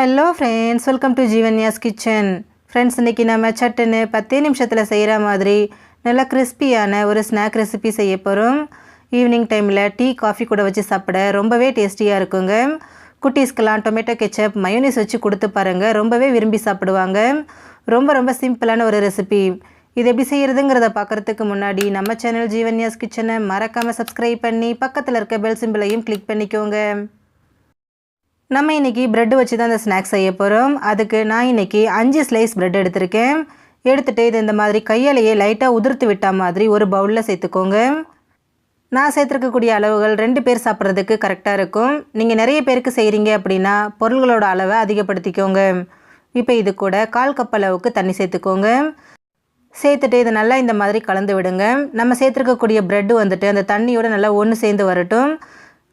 Hello friends, welcome to Jeevanya's kitchen. Friends, இன்றைக்கி நம்ம சட்டுன்னு 10 நிமிஷத்தில் செய்கிற மாதிரி நல்லா கிறிஸ்பியான ஒரு ஸ்நாக் ரெசிபி செய்ய போகிறோம். ஈவினிங் டைமில் டீ காஃபி கூட வச்சு சாப்பிட ரொம்பவே டேஸ்டியாக இருக்குங்க. குட்டீஸ்க்கெலாம் டொமேட்டோ கெச்சப் மயோனீஸ் வச்சு கொடுத்து பாருங்கள், ரொம்பவே விரும்பி சாப்பிடுவாங்க. ரொம்ப சிம்பிளான ஒரு ரெசிபி. இது எப்படி செய்கிறதுங்கிறத பார்க்குறதுக்கு முன்னாடி நம்ம சேனல் ஜீவன்யாஸ் கிச்சனை மறக்காமல் சப்ஸ்கிரைப் பண்ணி பக்கத்தில் இருக்க பெல் சிம்பிளையும் கிளிக் பண்ணிக்கோங்க. நம்ம இன்றைக்கி ப்ரெட் வச்சு தான் இந்த ஸ்நாக்ஸ் செய்ய போகிறோம். அதுக்கு நான் இன்றைக்கி 5 ஸ்லைஸ் ப்ரெட் எடுத்திருக்கேன். எடுத்துகிட்டு இது இந்த மாதிரி கையாலேயே லைட்டாக உதிர்த்து விட்ட மாதிரி ஒரு பவுலில் சேர்த்துக்கோங்க. நான் சேர்த்துருக்கக்கூடிய அளவுகள் 2 பேர் சாப்பிட்றதுக்கு கரெக்டாக இருக்கும். நீங்கள் நிறைய பேருக்கு செய்கிறீங்க அப்படின்னா பொருள்களோட அளவை அதிகப்படுத்திக்கோங்க. இப்போ இது கூட 1/4 கப் அளவுக்கு தண்ணி சேர்த்துக்கோங்க. சேர்த்துட்டு இதை நல்லா இந்த மாதிரி கலந்து விடுங்க. நம்ம சேர்த்துருக்கக்கூடிய ப்ரெட்டு வந்துட்டு அந்த தண்ணியோடு நல்லா ஒன்று சேர்ந்து வரட்டும்.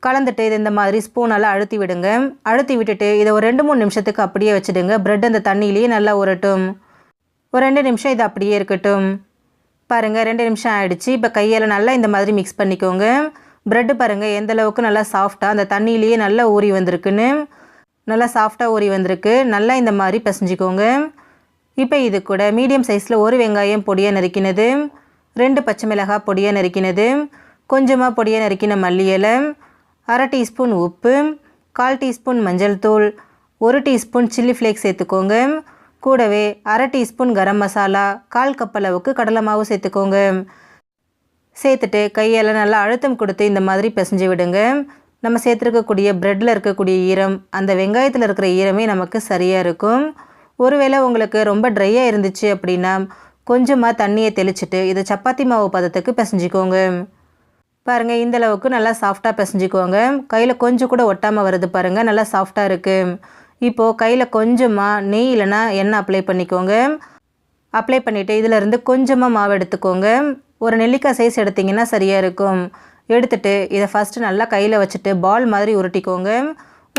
கலந்துட்டு இது இந்த மாதிரி ஸ்பூனால் அழுத்தி விடுங்க. அழுத்தி விட்டுட்டு இதை ஒரு 2-3 நிமிஷத்துக்கு அப்படியே வச்சுடுங்க. ப்ரெட் அந்த தண்ணியிலேயே நல்லா உரட்டும். ஒரு 2 நிமிஷம் இது அப்படியே இருக்கட்டும். பாருங்கள், 2 நிமிஷம் ஆகிடுச்சு. இப்போ கையால் நல்லா இந்த மாதிரி மிக்ஸ் பண்ணிக்கோங்க. ப்ரெட்டு பாருங்கள் எந்த அளவுக்கு நல்லா சாஃப்டாக அந்த தண்ணியிலேயே நல்லா ஊறி வந்திருக்குன்னு. நல்லா சாஃப்டாக ஊறி வந்திருக்கு. நல்லா இந்த மாதிரி பிசைஞ்சிக்கோங்க. இப்போ இது கூட மீடியம் சைஸில் ஒரு வெங்காயம் பொடியாக நறுக்கினது, 2 பச்சை மிளகாய் பொடியாக நறுக்கினது, கொஞ்சமாக பொடியாக நறுக்கின மல்லி இலை, 1/2 டீஸ்பூன் உப்பு, 1/4 டீஸ்பூன் மஞ்சள் தூள், 1 டீஸ்பூன் சில்லி ஃப்ளேக்ஸ் சேர்த்துக்கோங்க. கூடவே 1/2 டீஸ்பூன் கரம் மசாலா, 1/4 கப் அளவுக்கு கடலை மாவு சேர்த்துக்கோங்க. சேர்த்துட்டு கையால் நல்லா அழுத்தம் கொடுத்து இந்த மாதிரி பிசைஞ்சு விடுங்க. நம்ம சேர்த்துருக்கக்கூடிய ப்ரெட்டில் இருக்கக்கூடிய ஈரம், அந்த வெங்காயத்தில் இருக்கிற ஈரமே நமக்கு சரியாக இருக்கும். ஒருவேளை உங்களுக்கு ரொம்ப ட்ரையாக இருந்துச்சு அப்படின்னா கொஞ்சமாக தண்ணியை தெளிச்சிட்டு இதை சப்பாத்தி மாவு பதத்துக்கு பிசைஞ்சிக்கோங்க. பாருங்கள், இந்தளவுக்கு நல்லா சாஃப்டாக பிசைஞ்சிக்கோங்க. கையில் கொஞ்சம் கூட ஒட்டாமல் வருது பாருங்கள், நல்லா சாஃப்டாக இருக்குது. இப்போது கையில் கொஞ்சமாக நெய் இல்லைனா எண்ணெய் அப்ளை பண்ணிக்கோங்க. அப்ளை பண்ணிவிட்டு இதிலேருந்து கொஞ்சமாக மாவு எடுத்துக்கோங்க. ஒரு நெல்லிக்காய் சைஸ் எடுத்திங்கன்னா சரியாக இருக்கும். எடுத்துகிட்டு இதை ஃபஸ்ட்டு நல்லா கையில் வச்சுட்டு பால் மாதிரி உருட்டிக்கோங்க.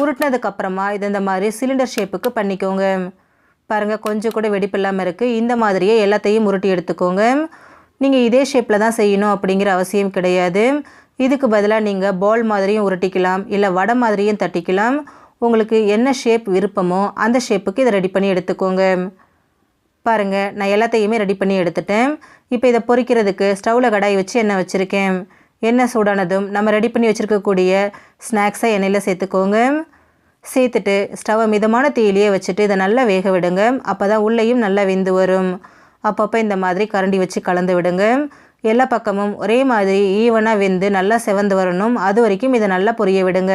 உருட்டினதுக்கப்புறமா இது இந்த மாதிரி சிலிண்டர் ஷேப்புக்கு பண்ணிக்கோங்க. பாருங்கள், கொஞ்சம் கூட வெடிப்பு இல்லாமல் இருக்குது. இந்த மாதிரியே எல்லாத்தையும் உருட்டி எடுத்துக்கோங்க. நீங்கள் இதே ஷேப்பில் தான் செய்யணும் அப்படிங்கிற அவசியம் கிடையாது. இதுக்கு பதிலாக நீங்கள் பால் மாதிரியும் உருட்டிக்கலாம், இல்லை வடை மாதிரியும் தட்டிக்கலாம். உங்களுக்கு என்ன ஷேப் விருப்பமோ அந்த ஷேப்புக்கு இதை ரெடி பண்ணி எடுத்துக்கோங்க. பாருங்கள், நான் எல்லாத்தையுமே ரெடி பண்ணி எடுத்துட்டேன். இப்போ இதை பொரிக்கிறதுக்கு ஸ்டவ்வில் கடாய் வச்சு எண்ணெய் வச்சுருக்கேன். எண்ணெய் சூடானதும் நம்ம ரெடி பண்ணி வச்சுருக்கக்கூடிய ஸ்நாக்ஸை எண்ணெயில் சேர்த்துக்கோங்க. சேர்த்துட்டு ஸ்டவ்வை மிதமான தீயிலேயே வச்சுட்டு இதை நல்லா வேக விடுங்க. அப்போ தான் உள்ளேயும் நல்லா வெந்து வரும். அப்பப்போ இந்த மாதிரி கரண்டி வச்சு கலந்து விடுங்க. எல்லா பக்கமும் ஒரே மாதிரி ஈவனாக வெந்து நல்லா செவந்து வரணும். அது வரைக்கும் இதை நல்லா பொரிய விடுங்க.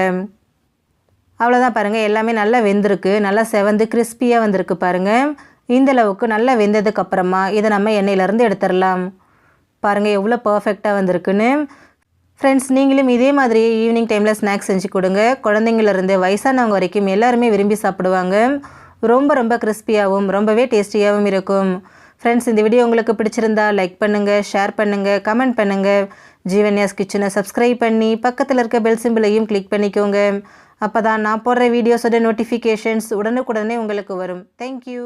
அவ்வளோதான், பாருங்கள் எல்லாமே நல்லா வெந்திருக்கு. நல்லா செவந்து கிறிஸ்பியாக வந்திருக்கு பாருங்கள். இந்தளவுக்கு நல்லா வெந்ததுக்கப்புறமா இதை நம்ம எண்ணெயிலேருந்து எடுத்துடலாம். பாருங்கள் எவ்வளோ பர்ஃபெக்டாக வந்திருக்குன்னு. ஃப்ரெண்ட்ஸ், நீங்களும் இதே மாதிரி ஈவினிங் டைமில் ஸ்நாக்ஸ் செஞ்சு கொடுங்க. குழந்தைங்கள்லேருந்து வயசானவங்க வரைக்கும் எல்லாருமே விரும்பி சாப்பிடுவாங்க. ரொம்ப கிறிஸ்பியாகவும் ரொம்பவே டேஸ்டியாகவும் இருக்கும். ஃப்ரெண்ட்ஸ், இந்த வீடியோ உங்களுக்கு பிடிச்சிருந்தா லைக் பண்ணுங்கள், ஷேர் பண்ணுங்கள், கமெண்ட் பண்ணுங்கள். ஜீவன்யாஸ் கிச்சனை சப்ஸ்கிரைப் பண்ணி பக்கத்தில் இருக்க பெல் சிம்பிளையும் கிளிக் பண்ணிக்கோங்க. அப்போ தான் நான் போடுற வீடியோஸோட நோட்டிஃபிகேஷன்ஸ் உடனுக்குடனே உங்களுக்கு வரும். தேங்க்யூ.